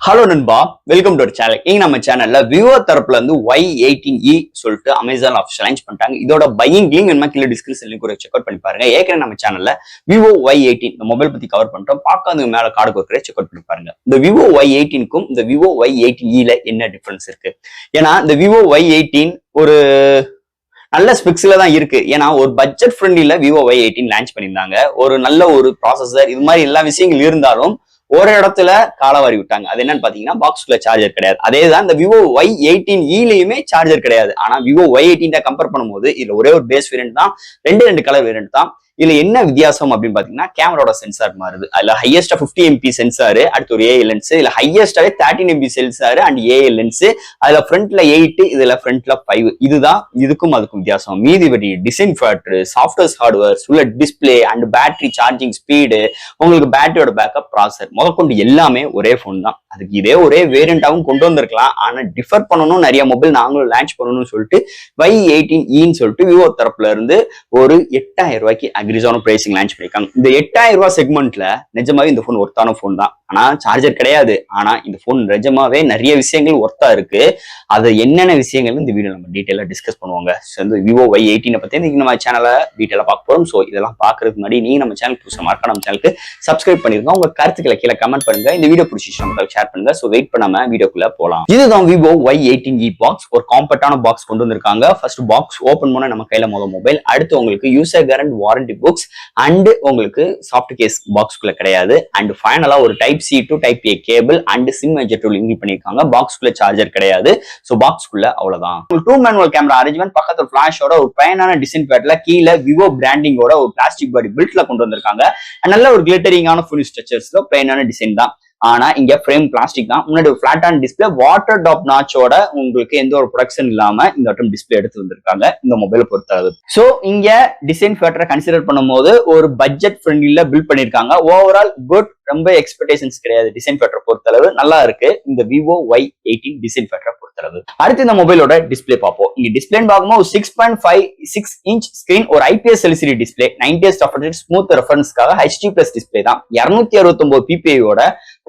Hello நண்பா, welcome to our channel. இங்க நம்ம சேனல்ல விவோ தரப்புல இருந்து Y18E சொல்லிட்டு அமேசான் ஆஃபீஷியல் லான்ச் பண்ணிட்டாங்க. இதோட பையிங் லிங்க் என்ன கீழே டிஸ்கிரிப்ஷன் லிங்க் ஒரு செக் அவுட் பண்ணி பாருங்க. ஏற்கனவே நம்ம சேனல்ல விவோ Y18 இந்த மொபைல் பத்தி கவர் பண்ணிட்டோம். பார்க்காதவங்க மேல கார்டு கொடுக்குற செக் அவுட் பண்ணி பாருங்க. இந்த விவோ Y18க்கும் இந்த விவோ Y18E என்ன டிஃபரன்ஸ் இருக்கு? ஏன்னா இந்த விவோ Y18 ஒரு நல்ல ஸ்பெக்ஸ்ல தான் இருக்கு. ஏன்னா ஒரு பட்ஜெட் ஃப்ரெண்ட்லில விவோ Y18 லான்ச் பண்ணியிருந்தாங்க. ஒரு நல்ல ஒரு ப்ராசஸர் இது மாதிரி எல்லா விஷயங்கள் இருந்தாலும் ஒரு இடத்துல காலவாரி விட்டாங்க. அது என்னன்னு பாத்தீங்கன்னா பாக்ஸ்குள்ள சார்ஜர் கிடையாது. அதேதான் இந்த விவோ Y18E சார்ஜர் கிடையாது. ஆனா விவோ Y18 கம்பேர் பண்ணும்போது இதுல ஒரே ஒரு பேஸ் வேரியன்ட் தான், ரெண்டு கலர் வேரியன்ட் தான். இதுல என்ன வித்தியாசம் அப்படின்னு பாத்தீங்கன்னா கேமராவோட சென்சார் மாறுது. அதுல ஹையஸ்டா 50 MP சென்சார், அடுத்து ஒரு ஏஐ லென்ஸ், இதுல ஹையஸ்டாவே 13 MP sensor and AI lens. அதுல ஃப்ரண்ட்ல 8, இதுல ஃப்ரண்ட்ல 5. இதுதான் இதுக்கும் அதுக்கும் வித்தியாசம். மீதிபடி டிசைன் ஃபேக்டர், சாஃப்ட்வேர் ஹார்ட்வேர், உள்ள display and battery charging speed, உங்களுக்கு பேட்டரியோட பேக்கப், ப்ராசஸர் முதற்கொண்டு எல்லாமே ஒரே போன் தான். அதுக்கு இதே ஒரே வேரியண்டாவும் கொண்டு வந்திருக்கலாம். ஆனா டிஃபர் பண்ணணும், நிறைய மொபைல் நாங்களும் லான்ச் பண்ணணும்னு சொல்லிட்டு Y18E சொல்லிட்டு விவோ தரப்புல இருந்து ஒரு 8000 ரூபாய்க்கு அக்ரிசான பிரைசிங் லான்ச் பண்ணிருக்காங்க. இந்த 8000 ரூபாய் செக்மெண்ட்ல நிஜமாவே இந்த போன் ஒர்த்தான போன் தான். ஆனா சார்ஜர் கிடையாது. ஆனா இந்த போன் நிஜமாவே நிறைய விஷயங்கள் ஒர்த்தா இருக்கு. அது என்னென்ன விஷயங்கள் இந்த வீடியோ நம்ம டீட்டெயிலா டிஸ்கஸ் பண்ணுவாங்க. விவோ Y18 பத்தி இன்னைக்கு நம்ம சேனலை டீட்டெயிலா பார்க்க போறோம். ஸோ இதெல்லாம் பாக்குறதுக்கு முன்னாடி நீங்க நம்ம சேனல் புதுசா மார்க்கா நம்ம சேனலுக்கு சப்ஸ்கிரைப் பண்ணிருங்க. உங்க கருத்துக்களை கீழே கமெண்ட் பண்ணுங்க. இந்த வீடியோ பிடிச்சி நம்ம ஷேர் பண்ணுங்க. ஸோ வெயிட் பண்ணாம வீடியோக்குள்ள போலாம். இதுதான் விவோ Y18E பாக்ஸ். ஒரு காம்பேக்டான பாக்ஸ் கொண்டு வந்திருக்காங்க. ஃபர்ஸ்ட் பாக்ஸ் ஓபன் பண்ண நம்ம கையில மொபைல், அடுத்து உங்களுக்கு யூசர் கேரண்ட் வாரண்டி புக்ஸ் அண்ட் உங்களுக்கு சாஃப்ட் கேஸ் பாக்ஸ்குள்ள கிடையாது. அண்ட் ஃபைனலா ஒரு type C to type A cable and sim ejector link பண்ணிருக்காங்க. பாக்ஸ்குள்ள சார்ஜர் கிடையாது. சோ பாக்ஸ்குள்ள அவ்வளவுதான். 2 மேனுவல் கேமரா அரேஞ்ச்மெண்ட், பக்கத்துல ஃபிளாஷோட ஒரு பிளைனான டிசைன் பேட்ல கீழே விவோ பிராண்டிங்கோட ஒரு பிளாஸ்டிக் பாடி பில்ட்ல கொண்டு வந்திருக்காங்க. நல்ல ஒரு கிளிட்டரிங்கான ஃபுல் ஸ்ட்ரக்சர்ஸ்ல பிளைனான டிசைன் தான். ஆனா இங்க ஃப்ரேம் பிளாஸ்டிக் தான். முன்னாடி ஒரு பிளாட்டான டிஸ்பிளே, வாட்டர் டாப் நாச்சோட உங்களுக்கு எந்த ஒரு ப்ரொடக்ஷன் இல்லாம இந்த வட்டம் டிஸ்பிளே எடுத்து வந்திருக்காங்க இந்த மொபைலை பொறுத்தளவு. சோ இங்க டிசைன் ஃபேக்டரை கன்சிடர் பண்ணும்போது ஒரு பட்ஜெட் ஃப்ரெண்ட்லில பில்ட் பண்ணிருக்காங்க. ஓவரால் குட், ரொம்ப எக்ஸ்பெக்டேஷன்ஸ் கிடையாது. டிசைன் ஃபேக்டர் பொறுத்தளவு நல்லா இருக்கு இந்த விவோ Y18 டிசைன் ஃபேக்டர் பொறுத்தளவு. அடுத்து இந்த மொபைலோட டிஸ்பிளே பார்ப்போம். இங்க டிஸ்பிளே பார்க்கும்போது 6.56 இன்ச் ஸ்கிரீன், ஒரு IPS LCD டிஸ்பிளே, 90 ஸ்மூத் ரெஃபரன்ஸ்க்காக HD+ டிஸ்பிளே தான். 269 PPI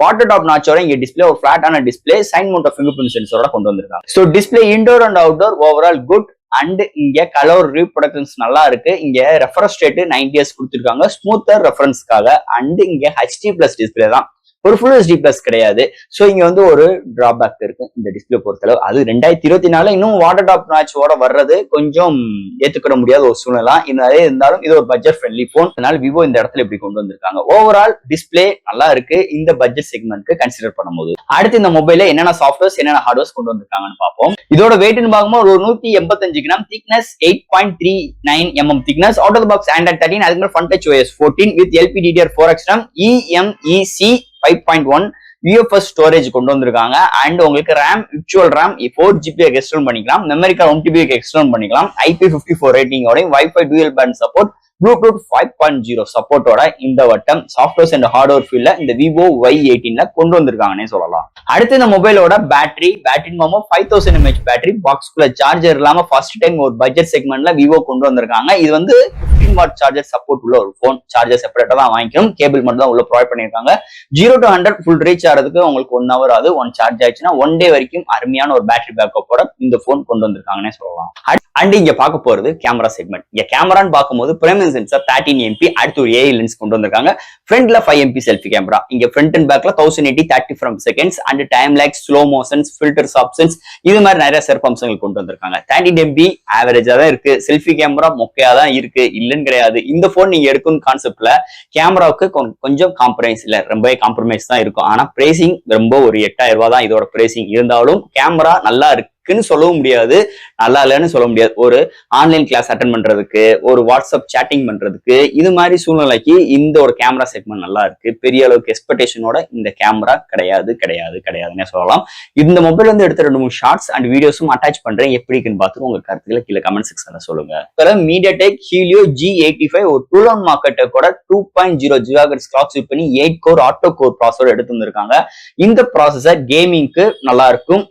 வாட்டர் டாப் நாச்சோட இங்க டிஸ்பிளே ஒரு பிளாட்டான display, side mount finger print சென்சரோட கொண்டு வந்திருக்காங்க. So display indoor and outdoor overall good. And இங்க கலர் ரீப்ரொடக்ஷன்ஸ் நல்லா இருக்கு. இங்க ரெஃபரன்ஸ் ரேட் 90 கொடுத்திருக்காங்க ஸ்மூத்தர் ரெஃபரன்ஸ்க்காக. அண்ட் இங்க HD+ டிஸ்பிளே தான், ஒரு ஃபுல் HD+ கிடையாது. சோ இங்க ஒரு டிராபேக் இருக்கு இந்த டிஸ்பிளே பொறுத்தளவு. அது 2024 இன்னும் வாட்டர் டாப் நாச்சோட வர்றது கொஞ்சம் ஏத்துக்கிட முடியாத ஒரு சூழ்நிலை. இதனாலே இருந்தாலும் இது ஒரு பட்ஜெட் ஃப்ரெண்ட்லி போன். அதனால விவோ இந்த இடத்துல இப்படி கொண்டு வந்திருக்காங்க. ஓவரால் டிஸ்பிளே நல்லா இருக்கு இந்த பட்ஜெட் செக்மெண்ட்க்கு கன்சிடர் பண்ணும்போது. அடுத்து இந்த மொபைல்ல என்னென்ன சாஃப்ட்வேர்ஸ் என்னென்ன ஹார்ட்வேர்ஸ் கொண்டு வந்திருக்காங்கன்னு பார்ப்போம். இதோட வெயிட்னு பார்க்கும்போது ஒரு 185 gram, thickness 8.39 mm thickness, out of the box Android 13, அதுக்கு மேல Front Touch OS 14 with LPDDR4 XRAM, eMEC 5.1 UFS storage கொண்டு வந்திருக்காங்க. அண்ட் உங்களுக்கு RAM, virtual RAM 4GB extend பண்ணிக்கலாம், மெமரி கார்டு 1TB எக்ஸ்டெண்ட் பண்ணிக்கலாம், IP54 ரேட்டிங்கோட, wifi dual band support, bluetooth 5.0 சப்போர்ட்டோட இந்த வட்டம் சாஃப்ட்வேர்ஸ் அண்ட் ஹார்ட்வேர் ஃபீல்ட்ல இந்த விவோ Y18 கொண்டு வந்திருக்காங்கன்னே சொல்லலாம். அடுத்து இந்த மொபைலோட பேட்டரி 5000 mAh பேட்டரி, பாக்ஸ்குள்ள சார்ஜர் இல்லாம ஃபர்ஸ்ட் டைம் ஒரு பட்ஜெட் செக்மெண்ட்ல விவோ கொண்டு வந்திருக்காங்க. இது 15 வாட் சார்ஜர் சப்போர்ட் உள்ள ஒரு போன். சார்ஜர் செப்பரேட்டா தான் வாங்கிக்கணும், கேபிள் மட்டும் தான் உள்ள ப்ரொவைட் பண்ணிருக்காங்க. 0 to 100 ஃபுல் ரீச் ஆகிறதுக்கு உங்களுக்கு 1 hour ஆகுது. ஒன் சார்ஜ் ஆயிடுச்சுன்னா 1 day வரைக்கும் அருமையான ஒரு பேட்டரி பேக்கப்போட இந்த போன் கொண்டு வந்திருக்காங்கன்னே சொல்லலாம். அண்ட் இங்க பார்க்க போறது கேமரா செக்மெண்ட். இங்க கேமரான்னு பார்க்கும்போது பிரைமரி சென்சார் 13 MP, அடுத்து ஒரு ஏஐ லென்ஸ் கொண்டு வந்திருக்காங்க. ஃப்ரண்ட்ல 5 MP செல்ஃபி கேமரா, இங்க ஃப்ரண்ட் அண்ட் பேக்ல 1080 30 frames seconds and time lakhs, slow motions, filters options, இது மாதிரி நிறைய சிறப்பு அம்சங்கள் கொண்டு வந்திருக்காங்க. 13 MP ஆவரேஜா தான் இருக்கு. செல்ஃபி கேமரா மொக்கையா தான் இருக்கு, இல்லன்னு கிடையாது. இந்த போன் நீங்க எடுக்கும் கான்செப்ட்ல கேமராவுக்கு கொஞ்சம் காம்ப்ரமைஸ் இல்ல, ரொம்பவே காம்ப்ரமைஸ் தான் இருக்கும். ஆனா பிரைசிங் ரொம்ப ஒரு 8000 ரூபாய் தான் இதோட பிரைசிங். இருந்தாலும் கேமரா நல்லா இருக்கு சொல்லவும் முடியாது, நல்லா இல்லைன்னு சொல்ல முடியாது. ஒரு ஆன்லைன் கிளாஸ் அட்டன் பண்றதுக்கு, ஒரு வாட்ஸ்அப் சேட்டிங் பண்றதுக்கு, இது மாதிரி சூழ்நிலைக்கு இந்த ஒரு கேமரா செக்மெண்ட் நல்லா இருக்கு. பெரிய அளவுக்கு எக்ஸ்பெக்டேஷனோட இந்த கேமரா கிடையாதுன்னே சொல்லலாம். இந்த மொபைல் எடுத்த 2-3 ஷார்ட்ஸ் அண்ட் வீடியோஸும் அட்டாச் பண்றேன். எப்படி இருக்குன்னு பார்த்துட்டு உங்க கருத்துக்களை கீழே கமெண்ட் செக்ஷன்ல சொல்லுங்க. மீடியாடெக் ஹீலியோ G85 ஒரு டூல் ஆன் மார்க்கெட்டை கூட 2.0 GHz கிளாக் ஸ்பீட் பண்ணி 8 கோர் ஆட்டோ கோர் ப்ராசஸர் எடுத்து வந்திருக்காங்க. இந்த ப்ராசஸர் கேமிங்க்கு நல்லா இருக்கும்.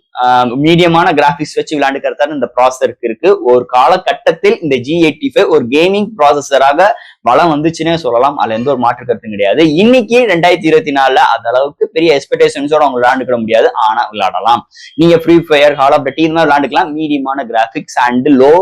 மீடியமான கிராபிக்ஸ் வச்சு விளையாண்டுக்கிறதான இந்த ப்ராசஸருக்கு இருக்கு. ஒரு காலகட்டத்தில் இந்த G85 ஒரு கேமிங் ப்ராசஸராக வளம் வந்துச்சுன்னே சொல்லலாம். அதுல எந்த ஒரு மாற்று கருத்தும் கிடையாது. இன்னைக்கு 2024 அந்த அளவுக்கு பெரிய எக்ஸ்பெக்டேஷன்ஸோட அவங்க விளையாண்டுக்கிட முடியாது. ஆனா விளையாடலாம். நீங்க ஃப்ரீ ஃபயர், கால் ஆஃப் டட்டி இந்த மாதிரி விளையாண்டுக்கலாம். மீடியமான graphics and low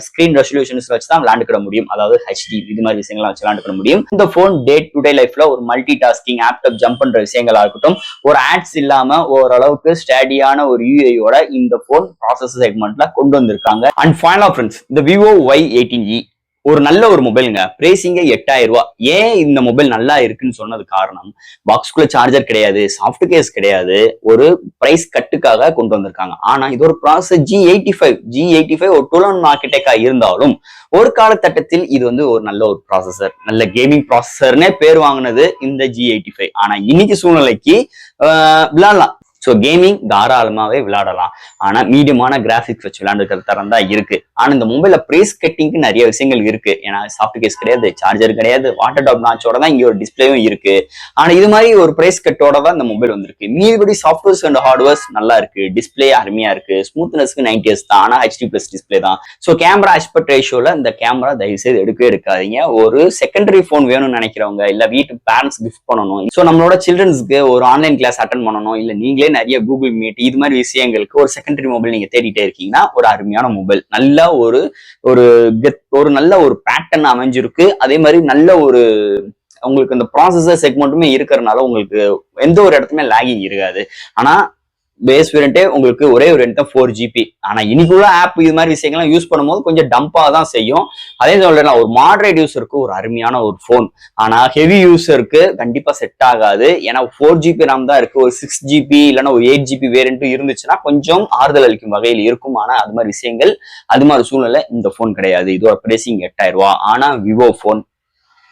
screen resolutions வச்சு தான் விளையாண்டுக்கிட முடியும். அதாவது HD இது மாதிரி விஷயங்கள்லாம் வச்சு விளையாண்டுக்கிட முடியும். இந்த போன் டே டு டே லைஃப்ல ஒரு மல்டி டாஸ்கிங், ஆப்டாப் ஜம்ப் பண்ற விஷயங்களா இருக்கட்டும், ஒரு ஆட்ஸ் இல்லாம ஓரளவுக்கு ஸ்டடியான ஒரு UIயோட இந்த போன் ப்ராசஸர் செக்மெண்ட்ல கொண்டு வந்திருக்காங்க. அண்ட் ஃபைனலா ஃப்ரெண்ட்ஸ், இந்த Vivo Y18e ஒரு நல்ல ஒரு மொபைலுங்க. பிரைசிங்க 8000 ரூபாய். ஏன் இந்த மொபைல் நல்லா இருக்குன்னு சொன்னது காரணம், பாக்ஸ்குள்ள சார்ஜர் கிடையாது, சாஃப்ட் கேஸ் கிடையாது, ஒரு பிரைஸ் கட்டுக்காக கொண்டு வந்திருக்காங்க. ஆனா இது ஒரு ப்ராசஸர் G85 ஒரு 12 ஆர்கிடெக்டா இருந்தாலும் ஒரு காலகட்டத்தில் இது வந்து ஒரு நல்ல ஒரு ப்ராசஸர், நல்ல கேமிங் ப்ராசஸர்னே பேர் வாங்கினது இந்த G85. ஆனா இன்னைக்கு சூழ்நிலைக்கு விளையாடலாம். ஸோ கேமிங் தாராளமாவே விளையாடலாம். ஆனா மீடியமான கிராபிக்ஸ் வச்சு விளையாண்டுக்கிற தரம் தான் இருக்கு. ஆனா இந்த மொபைல பிரைஸ் கட்டிங்க்கு நிறைய விஷயங்கள் இருக்கு. ஏன்னா சாஃப்ட் கேஸ் கிடையாது, சார்ஜர் கிடையாது, வாட்டர் டாப் நாச்சோட தான் இங்க ஒரு டிஸ்பிளேவும் இருக்கு. ஆனா இது மாதிரி ஒரு பிரைஸ் கட்டோட தான் இந்த மொபைல் வந்திருக்கு. மீதிபடி சாஃப்ட்வேர்ஸ் அண்ட் ஹார்ட்வேர்ஸ் நல்லா இருக்கு, டிஸ்பிளே அருமையா இருக்கு, ஸ்மூத்னஸ்க்கு 90s தான், ஆனா HD+ டிஸ்பிளே தான். ஸோ கேமரா ஆஸ்பெக்ட் ரேஷியோல இந்த கேமரா தயவு செய்து எடுக்கவே எடுக்காதீங்க. ஒரு செகண்டரி போன் வேணும்னு நினைக்கிறவங்க, இல்ல வீட்டு பேரண்ட்ஸ் கிஃப்ட் பண்ணணும், ஸோ நம்மளோட சில்ட்ரன்ஸ்க்கு ஒரு ஆன்லைன் கிளாஸ் அட்டன் பண்ணணும், இல்ல நீங்களே நிறைய கூகுள் மீட் இது மாதிரி விஷயங்களுக்கு ஒரு செகண்டரி மொபைல் நீங்க தேடிட்டே இருக்கீங்கன்னா ஒரு அருமையான மொபைல். நல்ல ஒரு நல்ல ஒரு பேட்டர்ன் அமைஞ்சிருக்கு. அதே மாதிரி நல்ல ஒரு உங்களுக்கு இந்த ப்ராசஸர் செக்மெண்ட்டுமே இருக்கிறதுனால உங்களுக்கு எந்த ஒரு இடத்துமே லாகிங் இருக்காது. ஆனா பேஸ் வேரியன்ட்டே உங்களுக்கு ஒரே ஒரு 4GB. ஆனா இன்னைக்குள்ள ஆப் இது மாதிரி விஷயங்கள்லாம் யூஸ் பண்ணும்போது கொஞ்சம் டம்பா தான் செய்யும். அதே சொல்றேன், ஒரு மாடரேட் யூஸருக்கு ஒரு அருமையான ஒரு போன். ஆனா ஹெவி யூஸருக்கு கண்டிப்பா செட் ஆகாது. ஏன்னா 4GB RAM தான் இருக்கு. ஒரு 6GB இல்லைன்னா ஒரு 8GB வேரியன்ட்டும் இருந்துச்சுன்னா கொஞ்சம் ஆறுதல் அளிக்கும் வகையில் இருக்கும். ஆனா அது மாதிரி விஷயங்கள், அது மாதிரி சூழ்நிலை இந்த போன் கிடையாது. இதோட பிரைசிங் 8000 ரூபாய். ஆனா விவோ போன்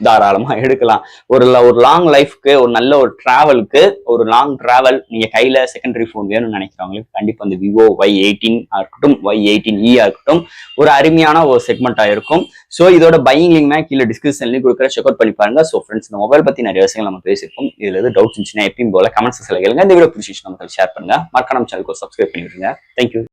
தாராளமா எடுக்கலாம். ஒரு லாங் லைஃப்க்கு, ஒரு நல்ல ஒரு டிராவலுக்கு, ஒரு லாங் டிராவல் நீங்க கையில செகண்டரி போன் வேணும்னு நினைக்கிறவங்களுக்கு கண்டிப்பா இந்த விவோ Y18 இருக்கட்டும், Y18e இருக்கட்டும் ஒரு அருமையான ஒரு செக்மெண்டா இருக்கும். ஸோ இதோட பையிங் லிங்க்னா கீழே டிஸ்கிரிப்ஷன்லயும் கொடுக்குற செக் அவுட் பண்ணி பாருங்க. ஸோ ஃப்ரெண்ட்ஸ், இந்த மொபைல் பத்தி நிறைய விஷயங்கள் நம்ம பேசியிருக்கோம். இதுல எது டவுட்ஸ் இருந்துச்சுன்னா எப்பயும் போல கமெண்ட்ஸ் கேளுங்க. இந்த வீடியோ பிடிச்சிச்சுன்னா ஷேர் பண்ணுங்க. மறக்காம சேனலுக்கு சப்ஸ்கிரைப் பண்ணிவிடுங்க. தேங்க்யூ.